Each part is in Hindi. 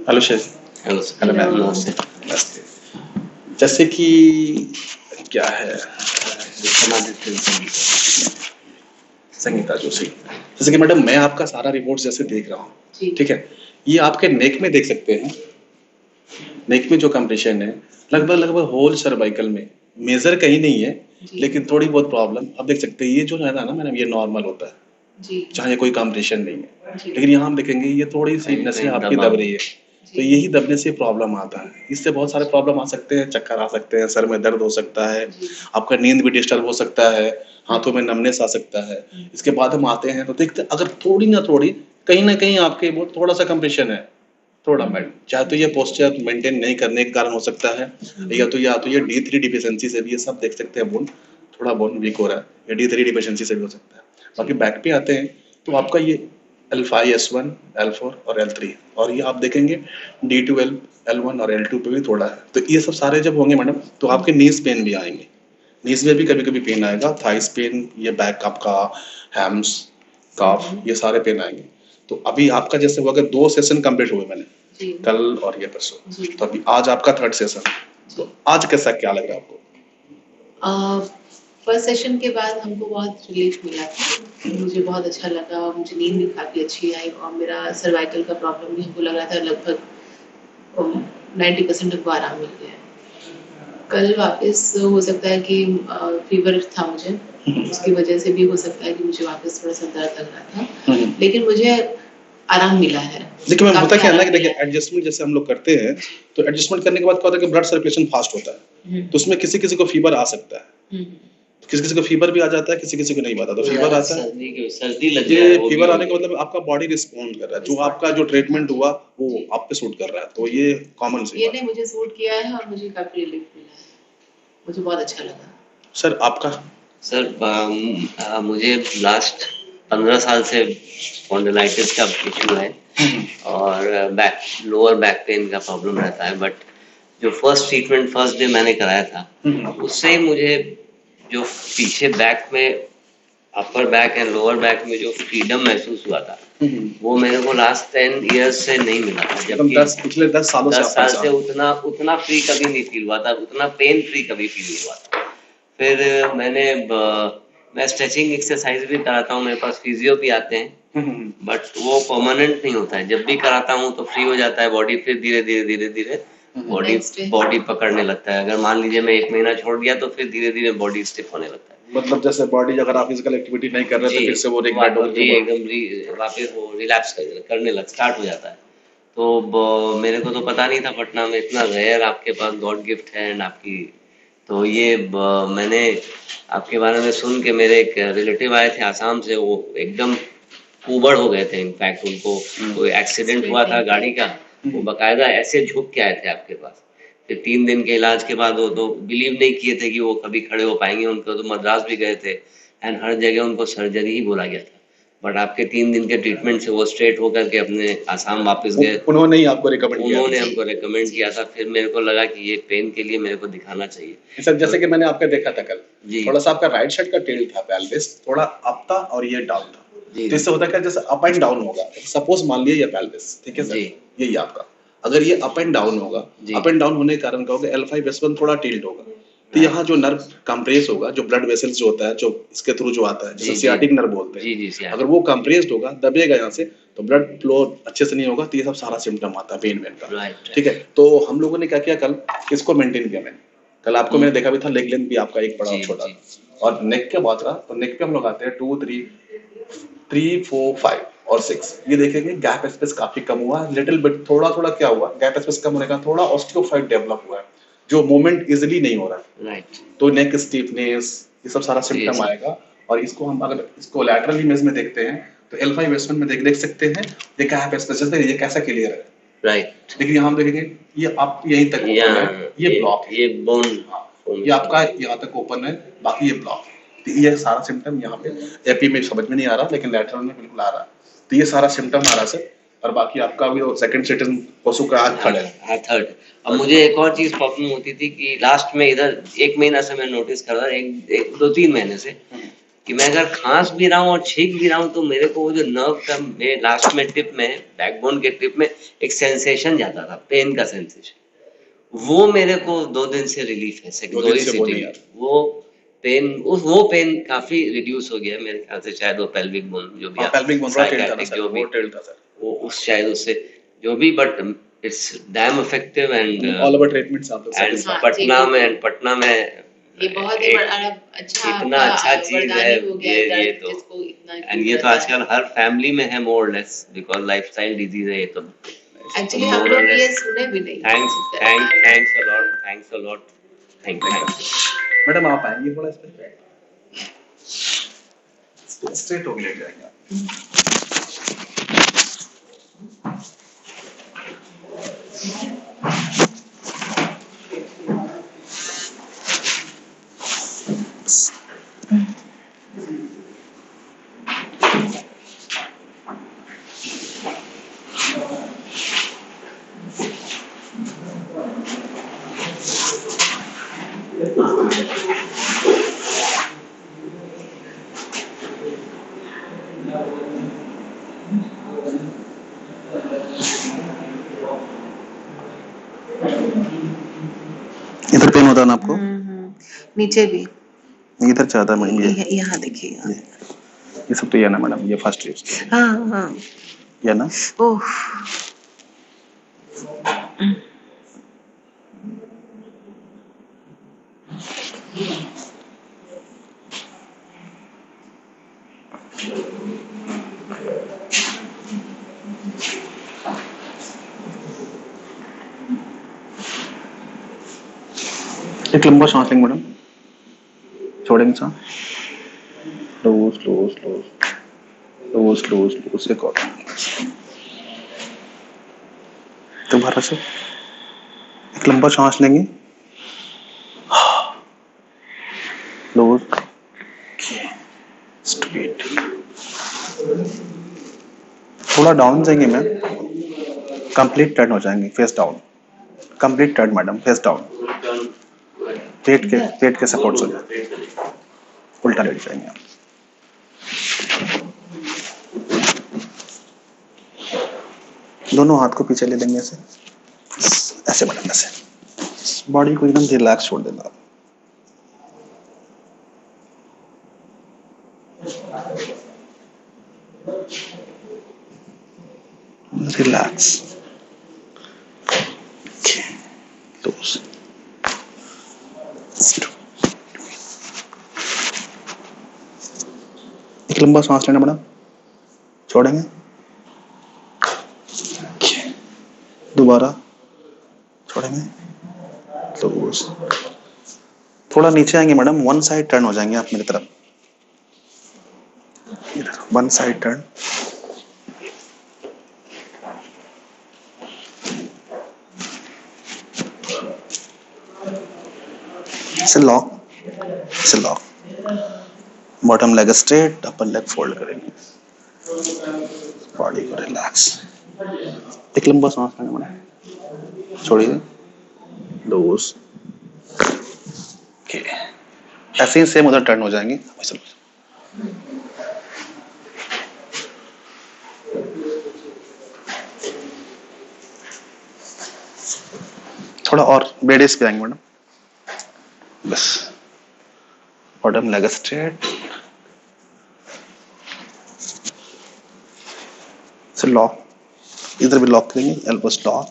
Hello chef. Hello hello ma'am. Hello नमस्ते। नमस्ते। जैसे कि क्या है संगीता जोशी, जैसे कि मैडम मैं आपका सारा रिपोर्ट जैसे देख रहा हूँ, जी ठीक है, ये आपके नेक में देख सकते हैं। नेक में जो कंप्रेशन है लगभग लगभग होल सर्वाइकल में, मेजर कहीं नहीं है, जी लेकिन थोड़ी बहुत प्रॉब्लम आप देख सकते हैं। ये जो है ना मैडम, ये नॉर्मल होता है जी जहाँ ये कोई कंप्रेशन नहीं है, जी लेकिन यहाँ हम देखेंगे ये थोड़ी सी कहीं नसें कहीं आपकी दबा दब हुआ। रही है। तो जी यही दबने से प्रॉब्लम आता है, इससे बहुत सारे प्रॉब्लम आ सकते हैं, चक्कर आ सकते हैं, सर में दर्द हो सकता है, जी आपका नींद भी डिस्टर्ब हो सकता है, हाथों में नमनेस आ सकता है। इसके बाद हम आते हैं तो देखते हैं अगर थोड़ी ना थोड़ी कहीं ना कहीं आपके वो थोड़ा सा कंप्रेशन है, थोड़ा मैडम, चाहे तो ये पोस्चर मेंटेन नहीं करने के कारण हो सकता है, या तो ये D3 डिफिशियंसी से भी, ये सब देख सकते हैं बोन थोड़ा बोन वीक हो रहा है, या D3 डिफिशियंसी से भी हो सकता है। बाकी बैक पे आते हैं तो आपका ये L5 S1 L4 और L3, और ये आप देखेंगे D12 L1 और L2 पे भी थोड़ा है। तो ये सब सारे जब होंगे मैडम तो आपके नीज पेन भी आएंगे, नीज में भी कभी कभी पेन आएगा, थाइस पेन, ये बैक आपका, हैम्स, काफ, ये सारे पेन आएंगे। तो अभी आपका जैसे वो अगर 2 सेशन कंप्लीट हुए मैंने, जी कल और ये परसों, जी तो अभी आज आपका 3rd सेशन, तो आज कैसा क्या लग रहा है आपको? फर्स्ट सेशन के बाद हमको बहुत रिलीफ मिला था। मुझे बहुत अच्छा लगा, मुझे नींद भी काफ़ी अच्छी आई और मेरा सर्वाइकल का प्रॉब्लम भी हमको लग रहा था लगभग 90% हमको आराम मिल गया है। कल वापस हो सकता है कि फीवर था मुझे, उसकी वजह से भी हो सकता है कि मुझे वापस थोड़ा सा दर्द लग रहा था, लेकिन मुझे आराम मिला है। देखिए मैम, होता काफ़ी क्या है ना कि आराम देखिए मिला है। एडजस्टमेंट जैसे हम लोग करते हैं, तो एडजस्टमेंट करने के बाद क्या होता है कि ब्लड सर्कुलेशन फास्ट होता है, तो उसमें किसी किसी को फीवर आ सकता है, किसी किसी को फीवर भी आ जाता है, किसी किसी को नहीं आता, तो फीवर आता है। सर्दी लग जाए ये वो भी फीवर हो आने का गया। मतलब आपका बॉडी रिस्पॉन्ड कर रहा है, जो आपका जो ट्रीटमेंट हुआ वो आप पे सूट कर रहा है, तो ये कॉमन सी ये बात नहीं मुझे सूट किया है और मुझे काफ़ी रिलीफ मिला है, मुझे बहुत अच्छा लगा। है। सर आपका? सर मुझे लास्ट 15 साल से स्पॉन्डिलाइटिस का इशू है और बैक लोअर बैक पेन का प्रॉब्लम रहता है, बट जो फर्स्ट ट्रीटमेंट फर्स्ट डे मैंने कराया था उससे मुझे जो पीछे बैक में upper back and lower back में जो फ्रीडम महसूस हुआ था वो मेरे को लास्ट 10 इयर्स से नहीं मिला था, जबकि पिछले 10 सालों से 10 आप साल से परेशान हैं। उतना उतना फ्री कभी नहीं फील हुआ था, उतना पेन फ्री कभी फील नहीं हुआ था। फिर मैं स्ट्रेचिंग एक्सरसाइज भी कराता हूँ, मेरे पास फिजियो भी आते हैं, बट वो परमानेंट नहीं होता है। जब भी कराता हूँ तो फ्री हो जाता है बॉडी, फिर धीरे धीरे धीरे धीरे बॉडी बॉडी पकड़ने लगता है। अगर मान लीजिए मैं 1 महीना छोड़ दिया तो फिर धीरे धीरे बॉडी स्टिफ होने लगता है। मतलब जैसे बॉडी अगर आप फिजिकल एक्टिविटी नहीं कर रहे तो फिर से वो रिग्रेट हो जी एकदम वापस वो रिलैप्स करने लग स्टार्ट हो जाता है। तो मेरे को तो पता नहीं था पटना में इतना रेयर आपके पास गॉड गिफ्ट है एंड आपकी, तो ये मैंने आपके बारे में सुन के, मेरे एक रिलेटिव आए थे आसाम से, वो एकदम ऊबड़ हो गए थे। इनफैक्ट उनको कोई एक्सीडेंट हुआ था गाड़ी का, वो बकायदा ऐसे झुक के आए थे आपके पास। फिर 3 दिन के इलाज के बाद वो तो बिलीव नहीं किए थे कि वो कभी खड़े हो पाएंगे। उनको तो मद्रास भी गए थे एंड हर जगह उनको सर्जरी ही बोला गया था, बट आपके 3 दिन के ट्रीटमेंट से वो स्ट्रेट होकर के अपने आसाम वापस गए। उन्होंने ही आपको रिकमेंड किया? उन्होंने हमको रिकमेंड किया था। फिर मेरे को लगा कि ये पेन के लिए मेरे को दिखाना चाहिए। सर जैसे कि मैंने आपका देखा था कल, जी थोड़ा सा आपका राइट साइड का टेल था, पेल्विस थोड़ा अप था और ये डाउन था। तो इससे होता क्या, जैसे अप एंड डाउन होगा, सपोज मान लिया ये पेल्विस, ठीक है सर, यही आपका, अगर ये अप एंड डाउन होगा, अप एंड डाउन होने के कारण क्या होगा, L5 S1 थोड़ा टिल्ट होगा, तो यहाँ जो नर्व कंप्रेस होगा, जो ब्लड वेसल्स जो होता है, जो इसके थ्रू जो आता है, जैसे सियाटिक नर्व बोलते हैं, अगर वो कंप्रेस्ड होगा, दबेगा यहाँ से, तो ब्लड फ्लो अच्छे से नहीं होगा, तो ये सब सारा सिम्टम आता है पेन वेन का। ठीक है, तो हम लोगों ने क्या किया कल, इसको मेंटेन किया मैंने। कल आपको मैंने देखा भी था, लेग लेंथ भी आपका एक बड़ा और छोटा, और नेक के बात रहा तो नेक पे हम लोग आते हैं 2 3 4 5 और 6, ये देखेंगे गैप स्पेस काफी कम हुआ है, लिटिल बिट थोड़ा थोड़ा क्या हुआ, गैप स्पेस कम होने का थोड़ा ऑस्टियोफाइट डेवलप हुआ है, जो मूवमेंट इजिली नहीं हो रहा है। राइट, तो नेक स्टिफनेस, ये सब सारा सिम्टम आएगा। और इसको हम अगर इसको लैटरल इमेज में देखते हैं तो L5 S1 में देख सकते हैं, ये गैप स्पेस ये कैसा क्लियर है। राइट, लेकिन यहाँ हम देखेंगे ये आप यहीं तक ओपन है, ये ब्लॉक है, ये बोन, ये आपका यहाँ तक ओपन है, बाकी ये ब्लॉक है। तो ये सारा सिम्टम यहाँ पे एपी में समझ में नहीं आ रहा, लेकिन लैटरल में बिल्कुल आ रहा है। तो ये सारा सिम्टम आ रहा है सर, और बाकी आपका भी सेकंड सिटीजन पशु का आज थर्ड है, थर्ड। अब मुझे एक और चीज प्रॉब्लम होती थी कि लास्ट में इधर 1 महीना से मैं नोटिस कर रहा था, एक 2-3 महीने से कि मैं अगर खांस भी रहा हूँ और छींक भी रहा हूँ तो मेरे को वो जो नर्व का में लास्ट में टिप में बैकबोन के टिप में एक सेंसेशन जाता था, पेन का सेंसेशन, वो मेरे को 2 दिन से रिलीफ है, दो दो दिन ही से वो नहीं सिटिंग आ में वो पेन, वो पेन काफी रिड्यूस हो गया है मेरे ख्याल से, शायद वो पेल्विक बोन जो भी रहा। पेल्विक बोन टिल्ट था ना साइकियाट्रिक सर, जो वो भी टिल्ट था सर। वो उस शायद उससे जो भी, but it's damn effective and all over treatments आप लोग एंड सेटिस्फाइड। पटना में ये बहुत ही बड़ा अच्छा इतना आपका अच्छा चीज है वरदानी हो गया है, ये दर्द तो, जिसको इतना एंड फील ये तो रहता है। आजकल हर फैमिली में है more less, because lifestyle disease है ये तो। एक्चुअली हम लोग ये सुने भी नहीं। Thanks a lot thank you. Madam आप आएंगे थोड़ा इस पे, स्ट्रेट होके लेट जाएंगे आप। इधर पेन होता है ना आपको? नीचे भी इधर ज्यादा मैडम, यहाँ देखिए, ये सब तो ये ना मैडम, ये फर्स्ट यूज हाँ ये ना। ओह एक लंबा सांस लेंगे मैडम, छोड़ेंगे सांस, slow slow slow slow slow slow से कॉल दोबारा से। एक लंबा सांस लेंगे, क्लोज स्ट्रेट, थोड़ा डाउन जाएंगे मैम, कंप्लीट टर्न हो जाएंगे, face down, complete turn madam, face down, पेट के सपोर्ट से उल्टा लेट जाएंगे आप। दोनों हाथ को पीछे ले लेंगे ऐसे, ऐसे मैडम, ऐसे बॉडी को एकदम रिलैक्स छोड़ देना आप। रिलैक्स, क्लोज, एक लंबा सांस लेना मैडम, छोड़ेंगे, दोबारा छोड़ेंगे, क्लोज, थोड़ा नीचे आएंगे मैडम, वन साइड टर्न हो जाएंगे आप मेरी तरफ, one side turn, lock, bottom leg straight, upper leg fold करेंगे, बॉडी को रिलैक्स, एक लंबा सांस लेना मैडम, छोड़िए, दोस्त, ऐसे ही सेम उधर टर्न हो जाएंगे, थोड़ा और बेडेस पे आएंगे मैडम, बस, बॉटम लेग स्ट्रेट, लॉक, इधर भी लॉक करेंगे, एल्बोस लॉक,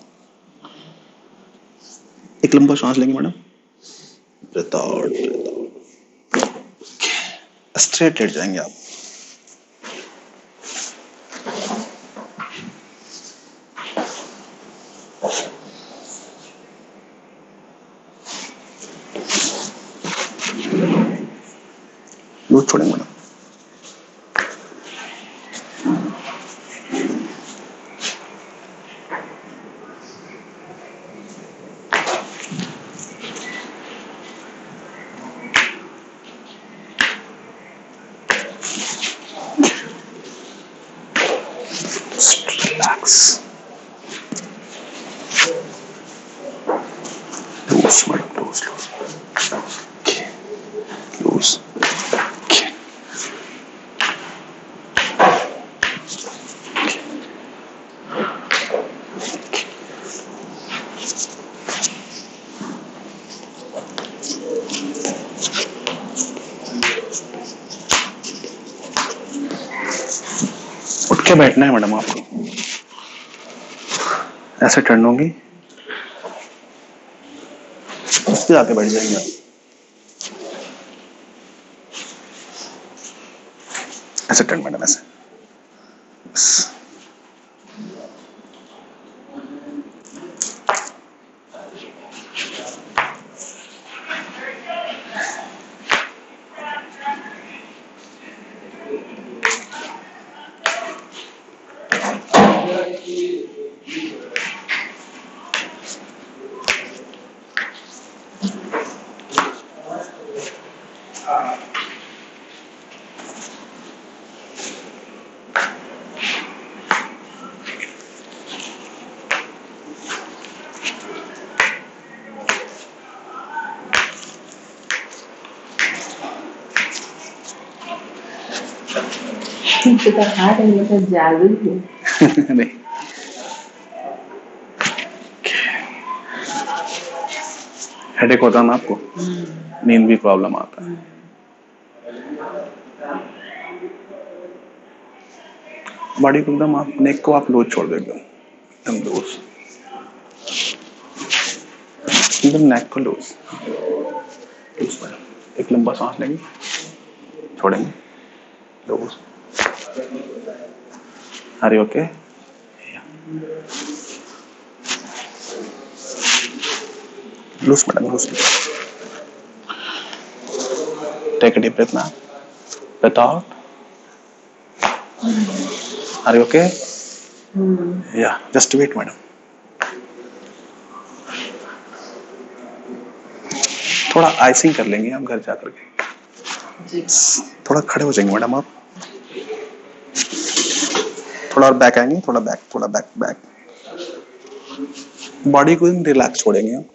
एक लंबा सांस लेंगे मैडम, ब्रेथ आउट, स्ट्रेट लेट जाएंगे आप, लूज छोड़ेंगे madam, relax, loose madam, loose, okay, loose, okay, बैठना है मैडम आपको, ऐसे टर्न होंगी, उस पे आके बैठ जाएंगे आप, ऐसे टर्न मैडम, ऐसे बस। हाथ में तो जादू है। नहीं, हेडेक होता है ना आपको, नींद भी प्रॉब्लम आता है। बॉडी को एकदम, आप नेक को आप लूज छोड़ दो, एकदम लूज, एकदम नेक को लूज। एक लंबा सांस लेंगे, छोड़ेंगे, loose. Are you okay? Loose madam, loose. Take a deep breath now, breath out. Are you okay? Yeah, just wait, madam. थोड़ा आइसिंग कर लेंगे हम घर जाकर के। थोड़ा खड़े हो जाएंगे मैडम आप, थोड़ा और बैक आएंगे, थोड़ा बैक, थोड़ा बैक, बैक। बॉडी को रिलैक्स छोड़ेंगे हम,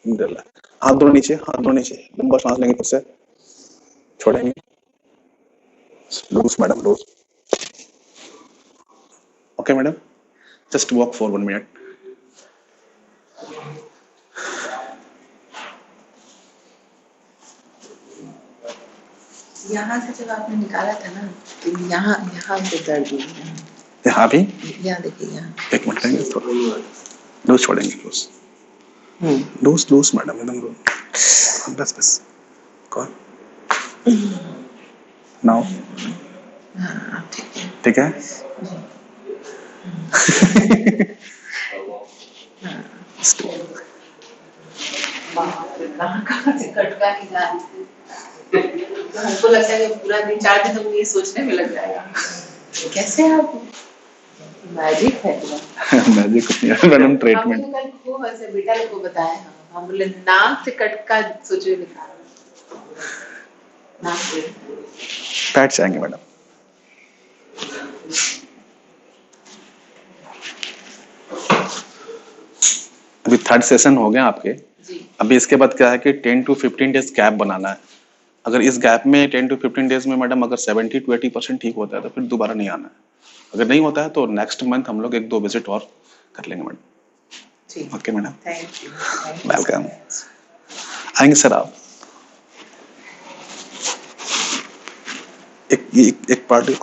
रिलैक्स। हाथ दो नीचे, हाथ दो नीचे, लंबा सांस लेंगे, फिर से छोड़ेंगे, loose madam, loose. Okay madam, just walk for 1 minute. यहाँ से जब आपने निकाला था ना, तो यहाँ यहाँ पे दर्द हुई है। यहाँ भी? यहाँ देखिए, यहाँ। एक मिनट लेंगे, थोड़ा लूज छोड़ेंगे, लूज, लूज, लूज मैडम, एकदम लूज, बस बस। कौन? नाउ ठीक है? कहाँ से कटका नहीं जा रही थी। हमको लगता है कि पूरा दिन 4 दिन तो ये सोचने में लग जाएगा, कैसे आप मैजिक है। मैजिक कुछ नहीं है मैडम, ट्रीटमेंट। कल खूब ऐसे बेटा लोग को बताया, हम बोले नाक से कटका सोचे निकाल, नाक से बैठ जाएंगे मैडम। अभी 3rd सेशन हो गया आपके जी। अभी इसके बाद क्या है कि 10 to 15 डेज गैप बनाना है। अगर इस गैप में 10 to 15 डेज में मैडम अगर 70 to 80% ठीक होता है तो फिर दोबारा नहीं आना है। अगर नहीं होता है तो नेक्स्ट मंथ हम लोग 1-2 विजिट और कर लेंगे madam. Okay madam, thank you, welcome. आएंगे सर आप। एक पार्टी